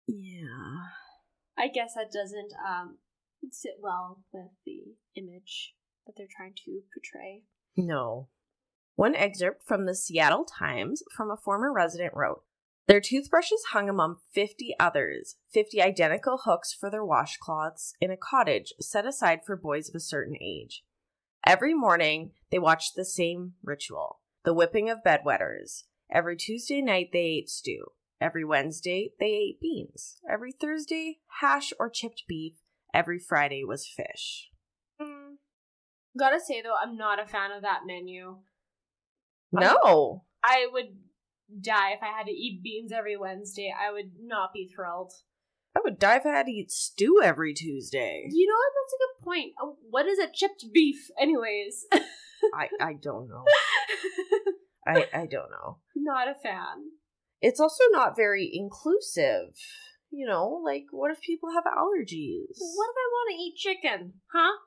Yeah. I guess that doesn't sit well with the image that they're trying to portray. No. One excerpt from the Seattle Times from a former resident wrote, "Their toothbrushes hung among 50 others, 50 identical hooks for their washcloths in a cottage set aside for boys of a certain age. Every morning, they watched the same ritual, the whipping of bedwetters. Every Tuesday night, they ate stew. Every Wednesday, they ate beans. Every Thursday, hash or chipped beef. Every Friday was fish." Gotta say, though, I'm not a fan of that menu. No. I would die if I had to eat beans every Wednesday. I would not be thrilled. I would die if I had to eat stew every Tuesday. You know what? That's a good point. What is a chipped beef, anyways? I don't know. I don't know. Not a fan. It's also not very inclusive. You know, like, what if people have allergies? What if I want to eat chicken? Huh?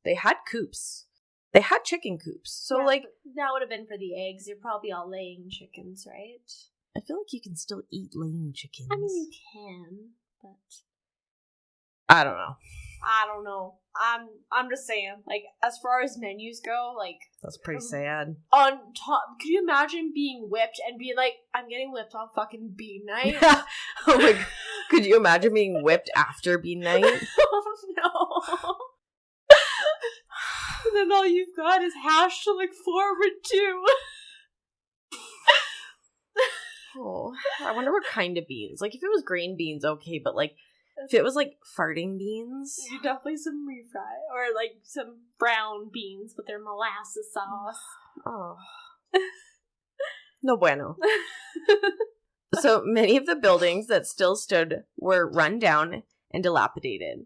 They had coops. They had chicken coops. So, yeah, like... that would have been for the eggs. They're probably all laying chickens, right? I feel like you can still eat laying chickens. I mean, you can, but... I don't know. I don't know. I'm just saying, like, as far as menus go, like... That's pretty sad. On top... Could you imagine being whipped and being like, I'm getting whipped on fucking bean night? Oh my god. Could you imagine being whipped after bean night? Oh no. And then all you've got is hash to look forward to. Oh, I wonder what kind of beans. Like, if it was green beans, okay, but, like, if it was, like, farting beans... Definitely some refry. Or, like, some brown beans with their molasses sauce. Oh. No bueno. So, many of the buildings that still stood were run down and dilapidated.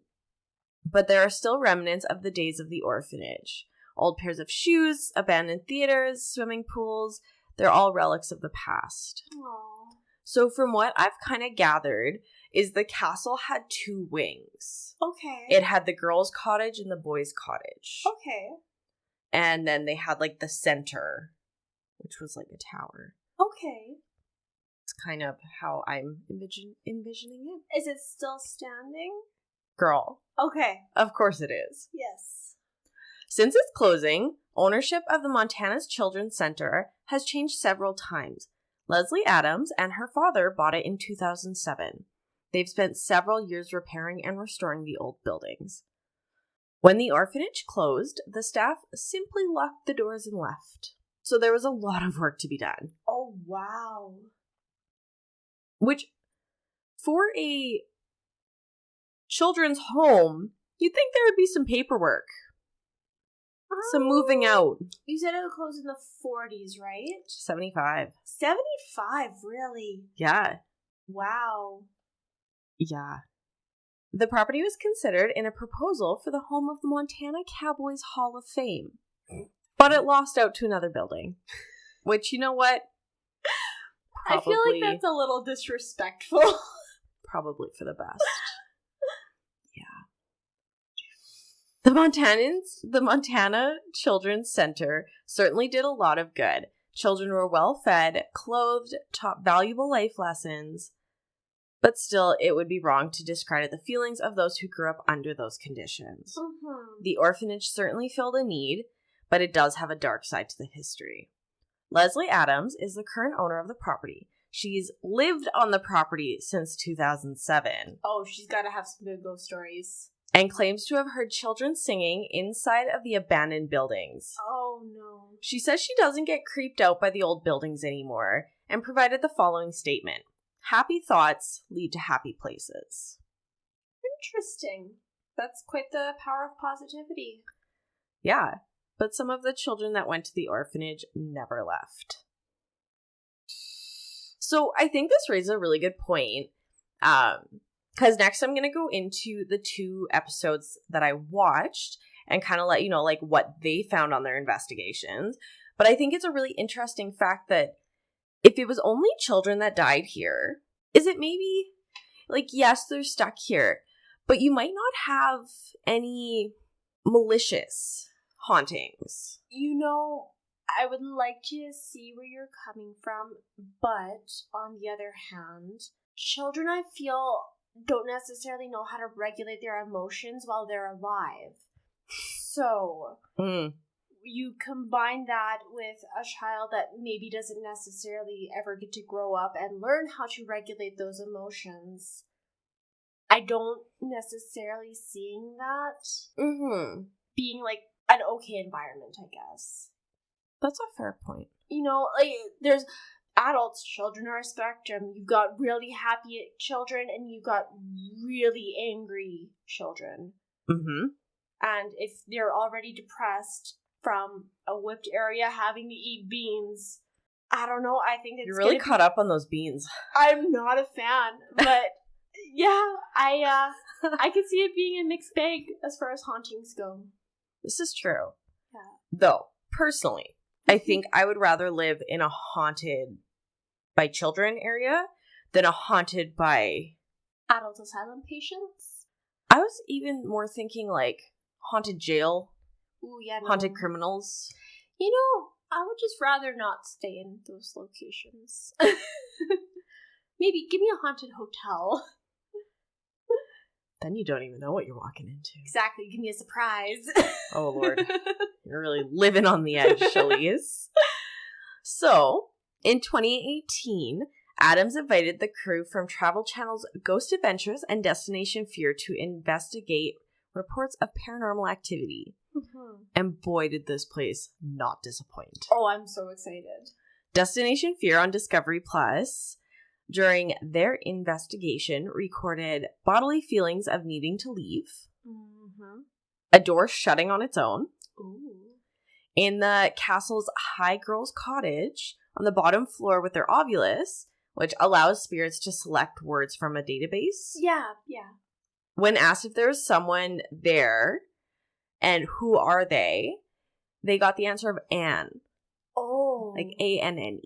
But there are still remnants of the days of the orphanage. Old pairs of shoes, abandoned theaters, swimming pools... They're all relics of the past. Aww. So from what I've kind of gathered, is the castle had 2 wings. Okay. It had the girls' cottage and the boys' cottage. Okay. And then they had, like, the center, which was, like, a tower. Okay. It's kind of how I'm envisioning it. Is it still standing? Girl. Okay. Of course it is. Yes. Since its closing, ownership of the Montana's Children's Center has changed several times. Leslie Adams and her father bought it in 2007. They've spent several years repairing and restoring the old buildings. When the orphanage closed, the staff simply locked the doors and left. So there was a lot of work to be done. Oh, wow. Which, for a children's home, you'd think there would be some paperwork. Some moving out. You said it would close in the 40s, right? 75. 75, really? Yeah. Wow. Yeah. The property was considered in a proposal for the home of the Montana Cowboys Hall of Fame. But it lost out to another building. Which, you know what? I feel like that's a little disrespectful. Probably for the best. The Montana Children's Center certainly did a lot of good. Children were well fed, clothed, taught valuable life lessons, but still, it would be wrong to discredit the feelings of those who grew up under those conditions. Mm-hmm. The orphanage certainly filled a need, but it does have a dark side to the history. Leslie Adams is the current owner of the property. She's lived on the property since 2007. Oh, she's got to have some good ghost stories. And claims to have heard children singing inside of the abandoned buildings. Oh, no. She says she doesn't get creeped out by the old buildings anymore, and provided the following statement. Happy thoughts lead to happy places. Interesting. That's quite the power of positivity. Yeah, but some of the children that went to the orphanage never left. So I think this raises a really good point. Because next I'm going to go into the 2 episodes that I watched and kind of let you know, like, what they found on their investigations. But I think it's a really interesting fact that if it was only children that died here, is it maybe, like, yes, they're stuck here, but you might not have any malicious hauntings. You know, I would like to see where you're coming from, but on the other hand, children, I feel, don't necessarily know how to regulate their emotions while they're alive. So, you combine that with a child that maybe doesn't necessarily ever get to grow up and learn how to regulate those emotions. I don't necessarily seeing that being like an okay environment, I guess. That's a fair point. You know, like, there's adults, children are a spectrum. You've got really happy children and you've got really angry children. Mm-hmm. And if they're already depressed from a whipped area having to eat beans, I don't know, I think it's You're really caught up on those beans. I'm not a fan, but yeah, I could see it being a mixed bag as far as hauntings go. This is true. Yeah. Though, personally, I think I would rather live in a haunted by children area than a haunted by adult asylum patients. I was even more thinking like haunted jail. Ooh, yeah, no. Haunted criminals. You know, I would just rather not stay in those locations. Maybe give me a haunted hotel. Then you don't even know what you're walking into. Exactly. Give me a surprise. Oh, Lord. You're really living on the edge, Elyse. So, in 2018, Adams invited the crew from Travel Channel's Ghost Adventures and Destination Fear to investigate reports of paranormal activity. Mm-hmm. And boy, did this place not disappoint. Oh, I'm so excited. Destination Fear on Discovery Plus, during their investigation, recorded bodily feelings of needing to leave, a door shutting on its own. Ooh. In the castle's High Girls Cottage, on the bottom floor with their ovulus, which allows spirits to select words from a database. Yeah. When asked if there was someone there and who are they got the answer of Anne. Oh. Like Anne.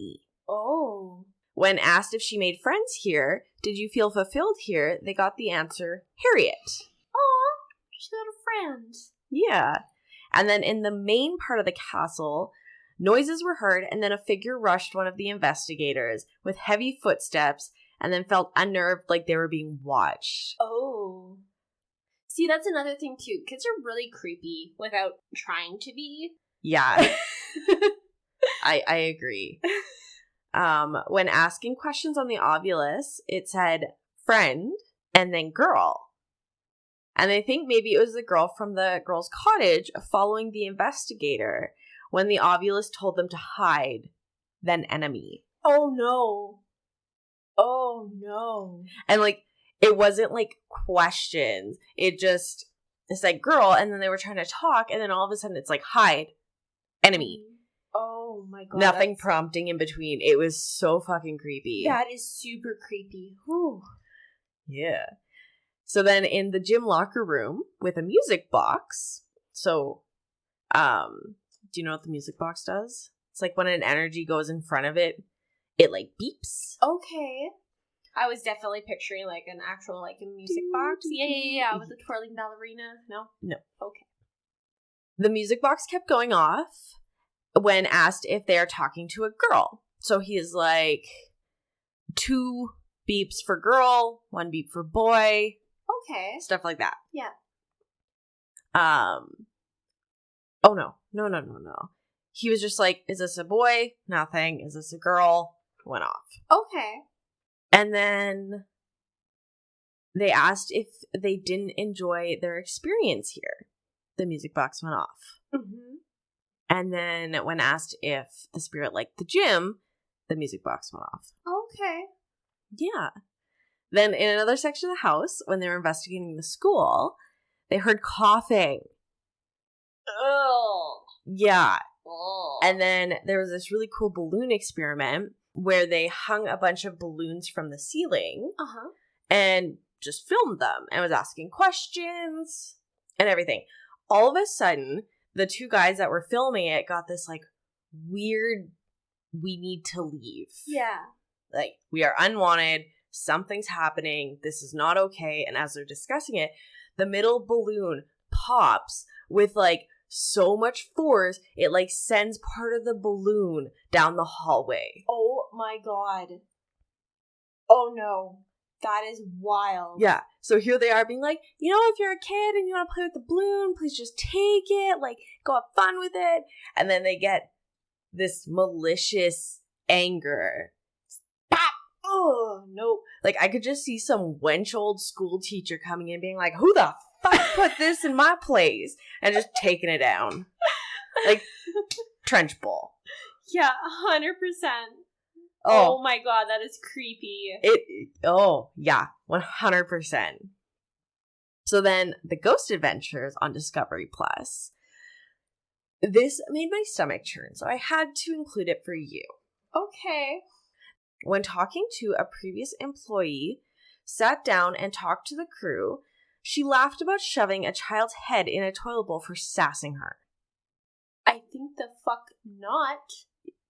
Oh. When asked if she made friends here, did you feel fulfilled here, they got the answer Harriet. Oh, she got a friend. Yeah. And then in the main part of the castle, noises were heard, and then a figure rushed one of the investigators with heavy footsteps and then felt unnerved like they were being watched. Oh. See, that's another thing, too. Kids are really creepy without trying to be. Yeah. I agree. When asking questions on the ovulus, it said friend and then girl. And I think maybe it was the girl from the girl's cottage following the investigator when the ovulus told them to hide, then enemy. Oh, no. Oh, no. And, like, it wasn't, like, questions. It said girl, and then they were trying to talk, and then all of a sudden it's like, hide, enemy. Oh, my God. Nothing prompting in between. It was so fucking creepy. That is super creepy. Whew. Yeah. So then in the gym locker room with a music box. So, do you know what the music box does? It's like when an energy goes in front of it, it like beeps. Okay. I was definitely picturing like an actual like a music box. Yeah, with the twirling ballerina. No? No. Okay. The music box kept going off when asked if they are talking to a girl. So he is like 2 beeps for girl, 1 beep for boy. Okay. Stuff like that. Yeah. Oh, no. He was just like, is this a boy? Nothing. Is this a girl? Went off. Okay. And then they asked if they didn't enjoy their experience here. The music box went off. Mm-hmm. And then when asked if the spirit liked the gym, the music box went off. Okay. Yeah. Then in another section of the house, when they were investigating the school, they heard coughing. Oh. Yeah. Oh. And then there was this really cool balloon experiment where they hung a bunch of balloons from the ceiling and just filmed them and was asking questions and everything. All of a sudden, the 2 guys that were filming it got this like weird, we need to leave. Yeah. Like, we are unwanted. Something's happening. This is not okay. And as they're discussing it, the middle balloon pops with like so much force, it like sends part of the balloon down the hallway. Oh my God. Oh no. That is wild. Yeah. So here they are being like, you know, if you're a kid and you want to play with the balloon, please just take it. Like, go have fun with it. And then they get this malicious anger. Oh, no. Like, I could just see some wench old school teacher coming in being like, who the fuck put this in my place? And just taking it down. Like, trench ball. Yeah, 100%. Oh my God, that is creepy. Yeah, 100%. So then, the Ghost Adventures on Discovery Plus. This made my stomach churn, so I had to include it for you. Okay. When talking to a previous employee, sat down and talked to the crew, she laughed about shoving a child's head in a toilet bowl for sassing her. I think the fuck not.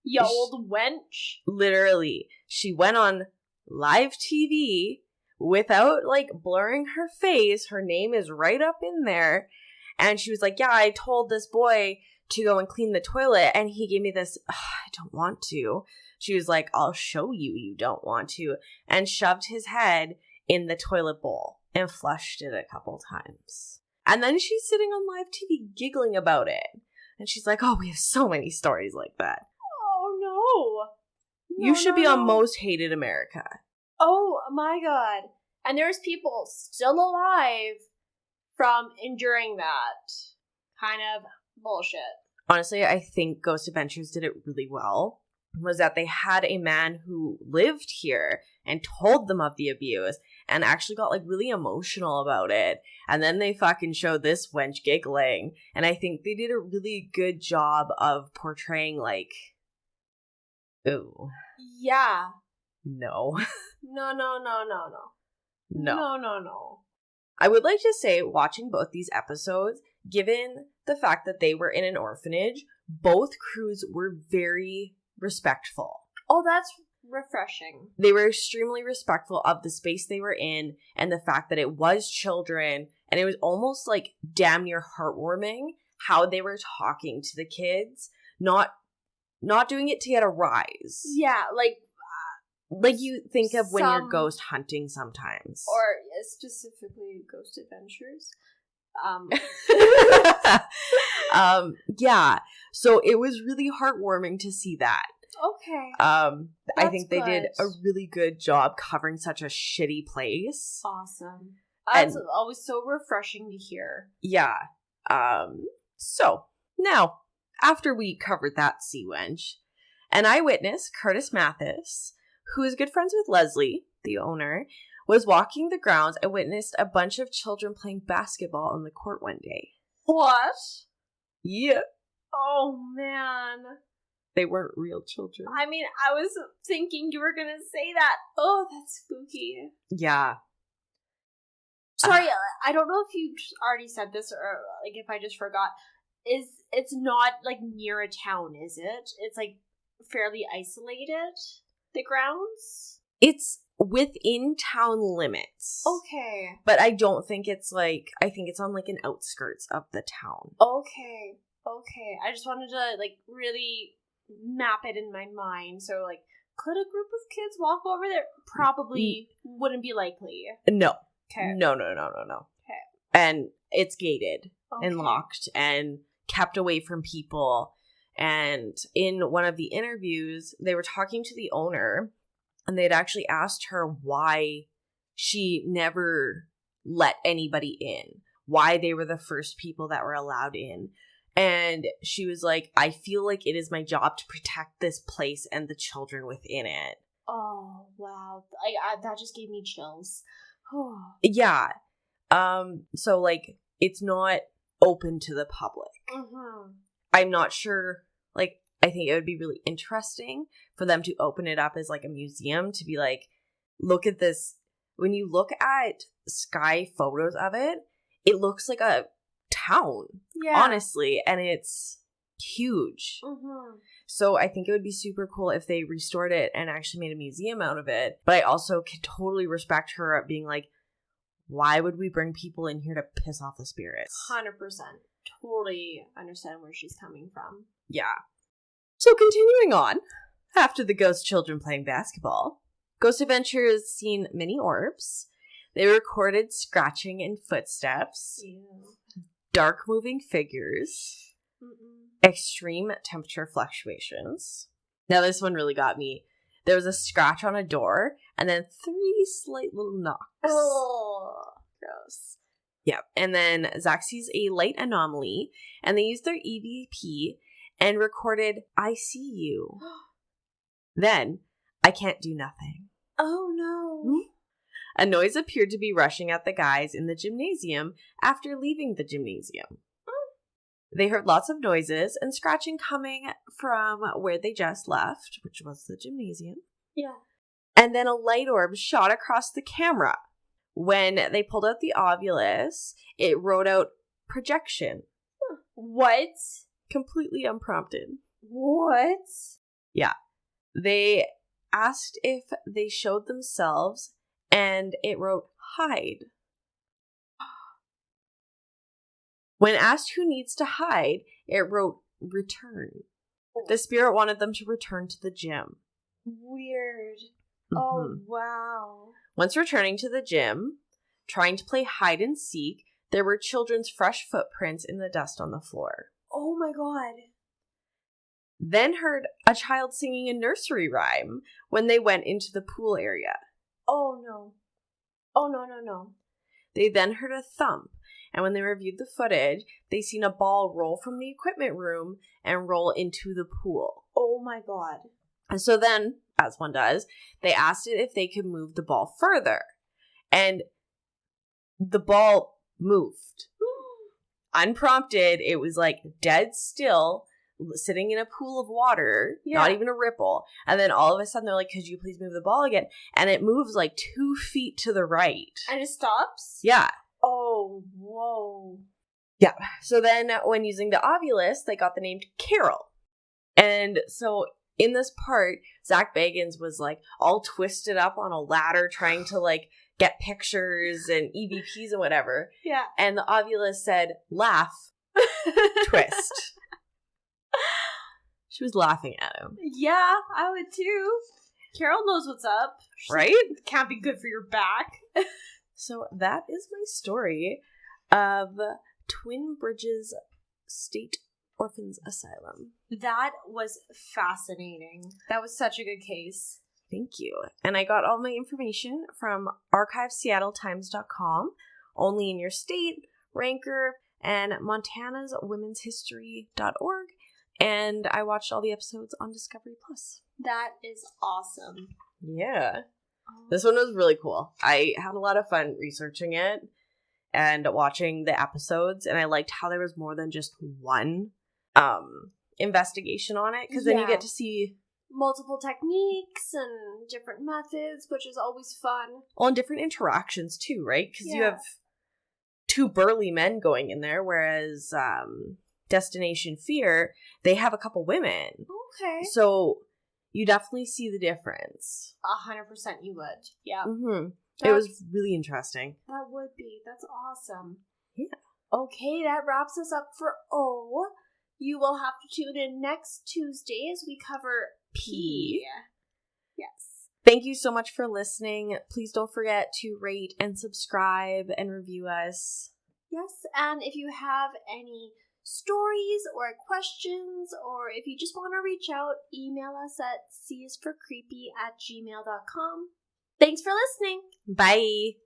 You old wench. Literally. She went on live TV without, like, blurring her face. Her name is right up in there. And she was like, yeah, I told this boy to go and clean the toilet. And he gave me this, I don't want to. She was like, I'll show you don't want to. And shoved his head in the toilet bowl and flushed it a couple times. And then she's sitting on live TV giggling about it. And she's like, oh, we have so many stories like that. Oh, no. You should be on Most Hated America. Oh, my God. And there's people still alive from enduring that kind of bullshit. Honestly, I think Ghost Adventures did it really well. Was that they had a man who lived here and told them of the abuse and actually got, like, really emotional about it. And then they fucking showed this wench giggling. And I think they did a really good job of portraying, like, ooh. Yeah. No. No. I would like to say, watching both these episodes, given the fact that they were in an orphanage, both crews were very respectful. Oh, that's refreshing. They were extremely respectful of the space they were in and the fact that it was children, and it was almost like damn near heartwarming how they were talking to the kids, not doing it to get a rise. Yeah, like you think of when you're ghost hunting sometimes. Or specifically Ghost Adventures. Yeah. So it was really heartwarming to see that. Okay. I think they did a really good job covering such a shitty place. Awesome. That's always so refreshing to hear. Yeah. So now, after we covered that sea wench, an eyewitness, Curtis Mathis, who is good friends with Leslie, the owner, was walking the grounds and witnessed a bunch of children playing basketball on the court one day. What? Yeah. Oh, man. They weren't real children. I mean, I was thinking you were going to say that. Oh, that's spooky. Yeah. Sorry, I don't know if you already said this or like if I just forgot. It's not like near a town, is it? It's like fairly isolated, the grounds? It's within town limits. Okay. But I don't think it's like, I think it's on like an outskirts of the town. Okay. I just wanted to like really map it in my mind. So like, could a group of kids walk over there? Probably wouldn't be likely. No. Okay. No. Okay. And it's gated and locked and kept away from people. And in one of the interviews, they were talking to the owner and they'd actually asked her why she never let anybody in, why they were the first people that were allowed in. And she was like, I feel like it is my job to protect this place and the children within it. Oh, wow. That just gave me chills. Yeah. So, like, it's not open to the public. Mm-hmm. I'm not sure, like, I think it would be really interesting for them to open it up as, like, a museum to be like, look at this. When you look at sky photos of it, it looks like a town, honestly, and it's huge. Mm-hmm. So I think it would be super cool if they restored it and actually made a museum out of it. But I also can totally respect her at being like, why would we bring people in here to piss off the spirits? 100%. Totally understand where she's coming from. Yeah. So continuing on, after the ghost children playing basketball, Ghost Adventures seen many orbs. They recorded scratching and footsteps. Ew. Dark moving figures. Extreme temperature fluctuations. Now this one really got me. There was a scratch on a door and then 3 slight little knocks. Oh, gross. Yep. And then Zach sees a light anomaly and they used their EVP and recorded, I see you. Then, I can't do nothing. Oh no. A noise appeared to be rushing at the guys in the gymnasium after leaving the gymnasium. They heard lots of noises and scratching coming from where they just left, which was the gymnasium. Yeah. And then a light orb shot across the camera. When they pulled out the Ovilus, it wrote out projection. What? Completely unprompted. What? Yeah. They asked if they showed themselves, and it wrote, hide. When asked who needs to hide, it wrote, return. The spirit wanted them to return to the gym. Weird. Mm-hmm. Oh, wow. Once returning to the gym, trying to play hide and seek, there were children's fresh footprints in the dust on the floor. Oh my god. Then heard a child singing a nursery rhyme when they went into the pool area. Oh no. Oh no. They then heard a thump, and when they reviewed the footage, they seen a ball roll from the equipment room and roll into the pool. Oh my god. And so then, as one does, they asked it if they could move the ball further. And the ball moved. Unprompted, it was like dead still, sitting in a pool of water, not even a ripple. And then all of a sudden they're like, could you please move the ball again? And it moves like 2 feet to the right. And it stops? Yeah. Oh, whoa. Yeah. So then when using the Ovulus, they got the name Carol. And so in this part, Zach Bagans was like all twisted up on a ladder trying to like get pictures and EVPs and whatever. Yeah. And the Ovulus said, laugh, twist. She was laughing at him. Yeah, I would too. Carol knows what's up. Right? Can't be good for your back. So that is my story of Twin Bridges State Orphans Asylum. That was fascinating. That was such a good case. Thank you. And I got all my information from archiveseattletimes.com, Only in Your State, Ranker, and Montana's womenshistory.org. And I watched all the episodes on Discovery Plus. That is awesome. Yeah. This one was really cool. I had a lot of fun researching it and watching the episodes, and I liked how there was more than just one investigation on it, because then you get to see multiple techniques and different methods, which is always fun. Well, and different interactions too, right? Because you have 2 burly men going in there, whereas Destination Fear, they have a couple women. Okay. So you definitely see the difference. 100% you would. Yeah. Mm-hmm. It was really interesting. That would be. That's awesome. Yeah. Okay, that wraps us up for O. You will have to tune in next Tuesday as we cover P. Yes. Thank you so much for listening. Please don't forget to rate and subscribe and review us. Yes, and if you have any stories or questions, or if you just want to reach out, email us at csforcreepy@gmail.com. Thanks for listening. Bye.